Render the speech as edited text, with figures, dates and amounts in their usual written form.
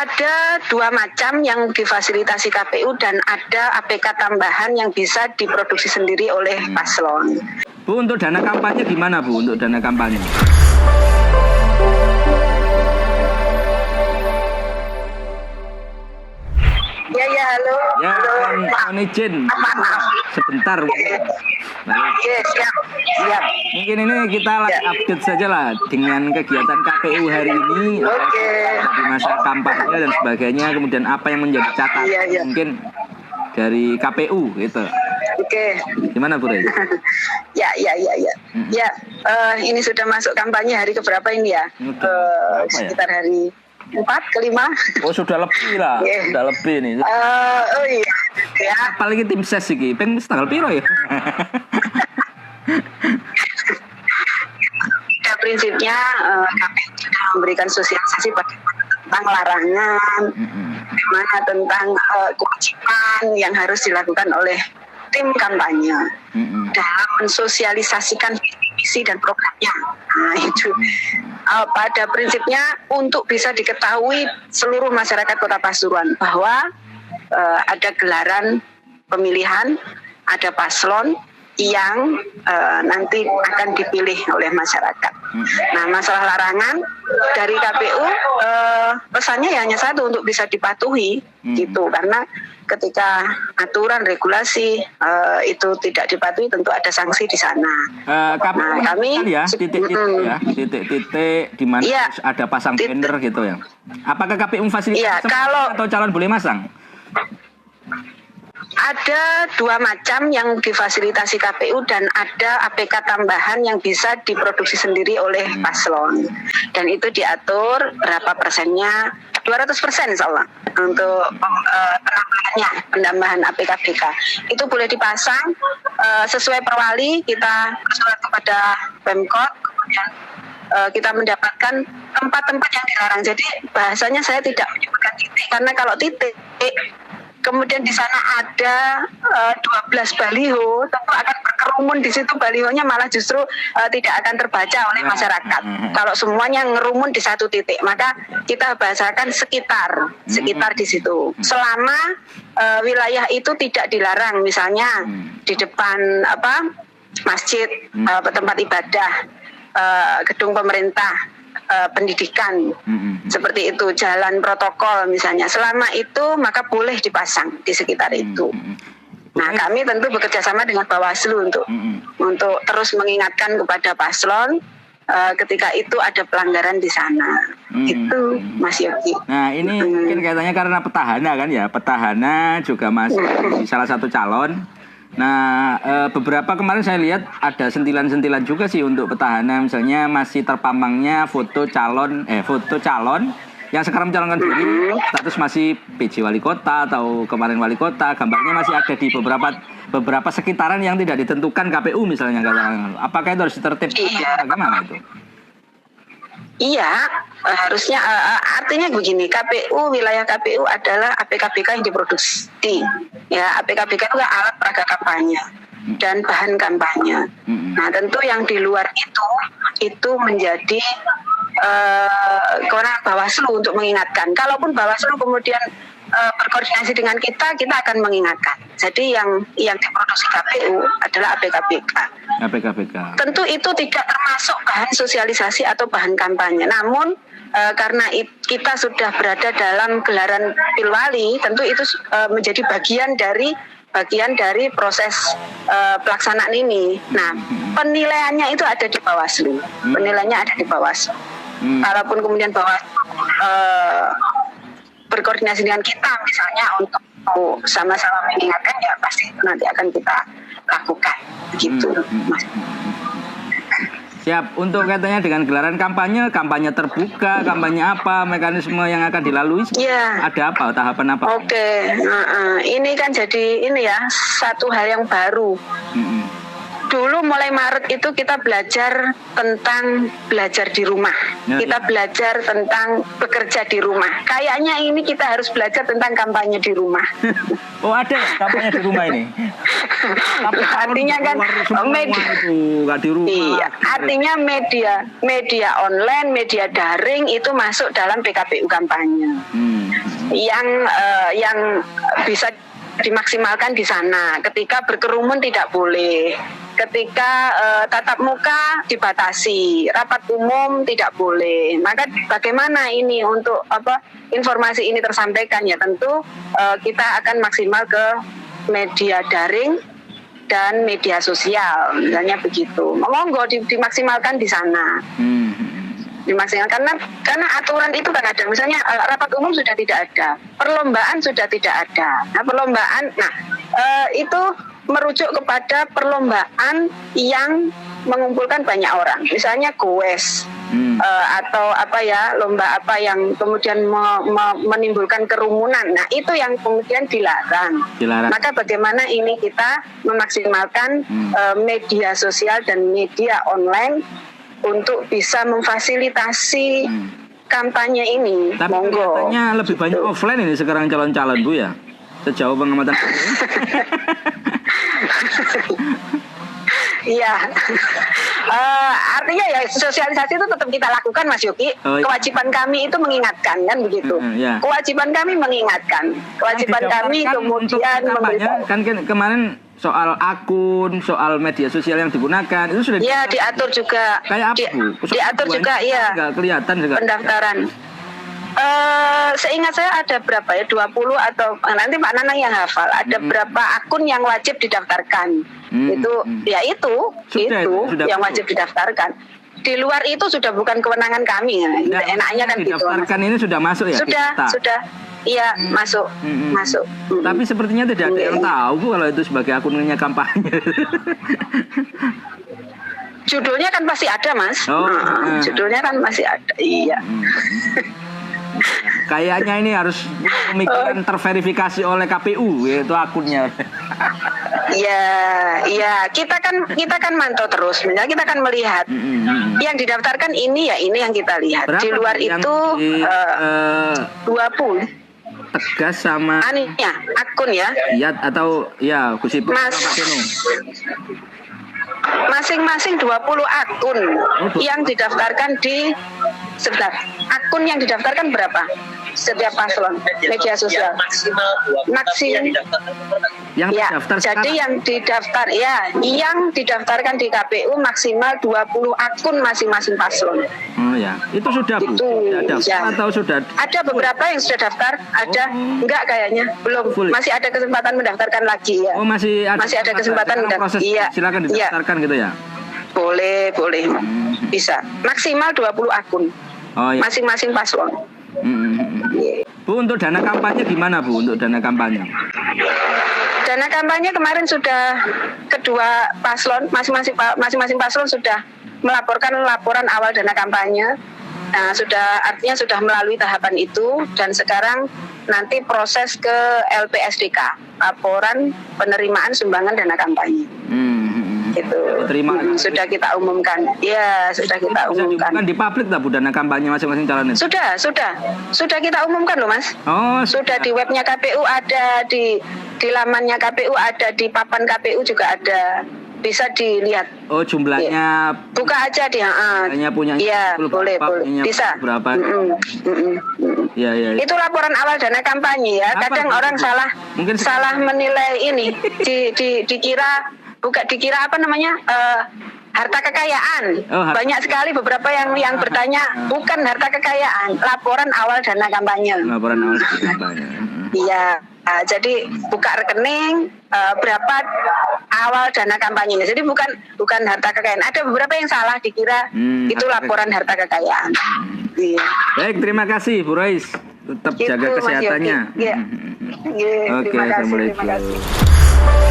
Ada dua macam yang difasilitasi KPU dan ada APK tambahan yang bisa diproduksi sendiri oleh paslon. Bu, untuk dana kampanye gimana Bu? Untuk dana kampanye? Ya, halo. Ya, Halo. mohon izin. Sebentar. Baik. Siap. Mungkin ini kita update saja lah dengan kegiatan KPU hari ini, di masa kampanye dan sebagainya, kemudian apa yang menjadi catatan mungkin dari KPU gitu. Gimana Bu Rey? Ya. Ini sudah masuk kampanye hari keberapa ini ya? Sekitar hari 4 ke 5. Oh, sudah lebih lah. Sudah lebih nih. Ya. Apalagi tim ses iki, peng tanggal piro ya? Pada prinsipnya KPU sudah memberikan sosialisasi tentang larangan, mana tentang kewajiban yang harus dilakukan oleh tim kampanye dalam mensosialisasikan visi dan programnya. Nah, itu pada prinsipnya untuk bisa diketahui seluruh masyarakat Kota Pasuruan bahwa ada gelaran pemilihan, ada paslon yang nanti akan dipilih oleh masyarakat. Nah, masalah larangan dari KPU pesannya hanya satu, untuk bisa dipatuhi gitu, karena ketika aturan regulasi itu tidak dipatuhi tentu ada sanksi di sana. Kami ya titik-titik di mana ada pasang banner gitu ya. Apakah KPU fasilitasi atau calon boleh masang? Ada dua macam yang difasilitasi KPU dan ada APK tambahan yang bisa diproduksi sendiri oleh paslon. Dan itu diatur berapa persennya, 200% insya Allah untuk penambahan APK-APK. Itu boleh dipasang sesuai perwali, kita bersurat kepada Pemkot, kemudian kita mendapatkan tempat-tempat yang dilarang. Jadi bahasanya saya tidak menyebutkan titik, karena kalau titik kemudian di sana ada 12 baliho, tentu akan berkerumun di situ, balihonya malah justru tidak akan terbaca oleh masyarakat. Kalau semuanya ngerumun di satu titik, maka kita bahasakan sekitar di situ. Selama wilayah itu tidak dilarang, misalnya di depan masjid, tempat ibadah, gedung pemerintah, pendidikan, seperti itu, jalan protokol misalnya, selama itu maka boleh dipasang di sekitar itu. Nah, kami tentu bekerja sama dengan Bawaslu untuk terus mengingatkan kepada paslon ketika itu ada pelanggaran di sana. Itu Mas Yogi. Nah, ini mungkin kaitannya karena petahana kan ya, petahana juga masih salah satu calon. Nah, beberapa kemarin saya lihat ada sentilan-sentilan juga sih untuk petahana, misalnya masih terpampangnya foto calon yang sekarang mencalonkan diri, status masih PJ wali kota atau kemarin wali kota, gambarnya masih ada di beberapa sekitaran yang tidak ditentukan KPU misalnya. Apakah itu harus ditertibkan atau bagaimana itu? Iya, harusnya artinya begini, wilayah KPU adalah APK-APK yang diproduksi. Ya, APK-APK itu alat peraga kampanye dan bahan kampanye. Nah, tentu yang di luar itu menjadi kewenangan Bawaslu untuk mengingatkan. Kalaupun Bawaslu kemudian berkoordinasi dengan kita akan mengingatkan. Jadi yang diproduksi KPU adalah APK-APK. Tentu itu tidak termasuk bahan sosialisasi atau bahan kampanye. Namun karena kita sudah berada dalam gelaran Pilwali, tentu itu menjadi bagian dari proses pelaksanaan ini. Nah, penilaiannya itu ada di Bawaslu. Kalaupun kemudian Bawaslu berkoordinasi dengan kita misalnya untuk sama-sama mengingatkan, ya pasti nanti akan kita lakukan begitu, Mas. Siap. Untuk katanya dengan gelaran kampanye terbuka, kampanye apa, mekanisme yang akan dilalui? Ada apa, tahapan apa? Ini kan jadi satu hal yang baru. Dulu mulai Maret itu kita belajar tentang belajar di rumah. Ya, Kita ya. belajar tentang bekerja di rumah. Kayaknya ini kita harus belajar tentang kampanye di rumah. Oh ada ya kampanye di rumah ini. Tapi Artinya kan media itu nggak di rumah. Iya, lagi. artinya media online, media daring itu masuk dalam PKPU kampanye. Yang bisa dimaksimalkan di sana. Ketika berkerumun tidak boleh. Ketika tatap muka dibatasi, rapat umum tidak boleh. Maka bagaimana ini untuk informasi ini tersampaikan ya tentu kita akan maksimal ke media daring dan media sosial, misalnya begitu. Monggo dimaksimalkan di sana. Dimaksimalkan karena aturan itu kan ada. Misalnya rapat umum sudah tidak ada, perlombaan sudah tidak ada. Nah, perlombaan, itu merujuk kepada perlombaan yang mengumpulkan banyak orang. Misalnya goes atau lomba apa yang kemudian menimbulkan kerumunan. Nah, itu yang kemudian dilarang. Maka bagaimana ini kita memaksimalkan media sosial dan media online untuk bisa memfasilitasi kampanye ini. Tapi monggo. kelihatannya lebih banyak offline ini sekarang calon-calon Bu ya. Sejauh pengamatan. Iya, artinya ya sosialisasi itu tetap kita lakukan, Mas Yogi. Oh, iya. Kewajiban kami itu mengingatkan kan begitu. Iya. Kewajiban kami mengingatkan. Kewajiban kami kemudian memberitahu. Kan kemarin soal akun, soal media sosial yang digunakan itu sudah. Ya diatur juga. Kayak apa Bu? Diatur juga ya. Nggak kelihatan juga. Pendaftaran. Seingat saya ada berapa ya 20 atau nanti Pak Nanang yang hafal ada berapa akun yang wajib didaftarkan itu Sudah yang wajib didaftarkan. Di luar itu sudah bukan kewenangan kami ya. Enaknya kan gitu. Didaftarkan ini sudah masuk ya? Sudah. Iya, masuk. Tapi sepertinya tidak ada yang tahu Bu kalau itu sebagai akunnya kampanye. Judulnya kan pasti ada, Mas. Judulnya kan masih ada. Iya. Kayaknya ini harus pemikiran terverifikasi oleh KPU yaitu akunnya. Iya, kita kan mantau terus. Misalnya kita kan melihat yang didaftarkan ini ya ini yang kita lihat. Berapa di luar itu 20. Tegas sama akun ya. Iya atau ya Gus Ipul masing-masing 20 akun yang didaftarkan di sebentar. Akun yang didaftarkan berapa? Setiap paslon media sosial maksimal yang didaftar jadi yang didaftarkan di KPU maksimal 20 akun masing-masing paslon. Oh ya, itu sudah Bu? Sudah daftar atau sudah? Ada beberapa yang sudah daftar, ada enggak kayaknya belum. Masih ada kesempatan mendaftarkan lagi ya. Oh masih ada kesempatan proses. Iya. Silakan didaftarkan gitu ya. Boleh. Bisa. Maksimal 20 akun. Oh iya. Masing-masing paslon. Bu, untuk dana kampanye gimana Bu? Untuk dana kampanye? Dana kampanye kemarin sudah kedua paslon, masing-masing paslon sudah melaporkan laporan awal dana kampanye. Nah, artinya sudah melalui tahapan itu dan sekarang nanti proses ke LPSDK, laporan penerimaan sumbangan dana kampanye. Gitu. Sudah kita umumkan. Ya, sudah kita umumkan. Kan di publik tak Bu dana kampanye masing-masing calon itu? Sudah kita umumkan loh Mas. Oh, sudah di webnya KPU ada, di lamannya KPU ada, di papan KPU juga ada. Bisa dilihat. Oh, jumlahnya. Buka aja dia. Hanya punya. Iya, boleh. Bisa. Berapa? Ya. Itu laporan awal dana kampanye ya. Kadang orang salah menilai ini. Dikira apa namanya harta kekayaan. Banyak sekali beberapa yang bertanya bukan harta kekayaan, laporan awal dana kampanye. Laporan awal dana kampanye. Iya, jadi buka rekening berapa awal dana kampanye. Jadi bukan harta kekayaan. Ada beberapa yang salah dikira itu laporan harta kekayaan. Iya. Baik, terima kasih Bu Rois. Tetap jaga kesehatannya. Iya. Oke, Terima kasih. Assalamualaikum.